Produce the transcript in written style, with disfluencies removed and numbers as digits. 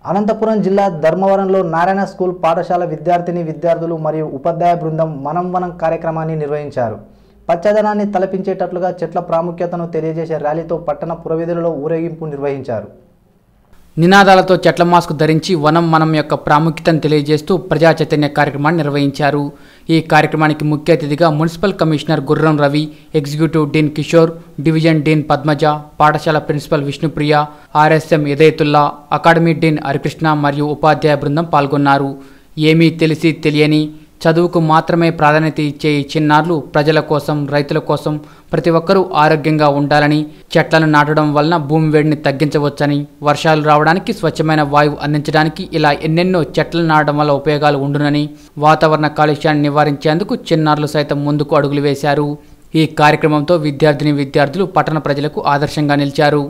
అనంతపురం జిల్లా ధర్మవరంలో నారాయణ స్కూల్ పాఠశాల విద్యార్థులు మరియు ఉపాధ్యాయ బృందం మనం కార్యక్రమాన్ని నిర్వహించారు. పచ్చదనాన్ని తలపించేటట్లుగా చెట్ల ప్రాముఖ్యతను తెలియజేసే ర్యాలీతో పట్టణ పురవీధులలో ఊరేగింపు నిర్వహించారు. నినాదాలతో చెట్ల మాస్క్ ధరించి వనం మనం యొక్క ప్రాముఖ్యతను తెలియజేస్తూ ప్రజా చైతన్య కార్యక్రమాన్ని నిర్వహించారు. ఈ కార్యక్రమానికి ముఖ్య అతిథిగా municipal commissioner Gurram Ravi, executive dean Kishore, division dean Padmaja, పాఠశాల principal Vishnupriya, RSM Idayatulla, academy dean Harikrishna మరియు ఉపాధ్యాయ బృందం పాల్గొన్నారు. ఏమీ తెలిసి తెలియని చదువుకు మాత్రమే ప్రాధాన్యత ఇచ్చే ఈ చిన్నారులు ప్రజల కోసం, రైతుల కోసం ప్రతి ఒక్కరూ ఆరోగ్యంగా ఉండాలని, చెట్లను నాటడం వలన భూమి వేడిని తగ్గించవచ్చని, వర్షాలు రావడానికి, స్వచ్ఛమైన వాయువు అందించడానికి ఇలా ఎన్నెన్నో చెట్లను నాటడం వల్ల ఉపయోగాలు ఉండునని, వాతావరణ కాలుష్యాన్ని నివారించేందుకు చిన్నారులు సైతం ముందుకు అడుగులు వేశారు. ఈ కార్యక్రమంతో విద్యార్థులు పట్టణ ప్రజలకు ఆదర్శంగా నిలిచారు.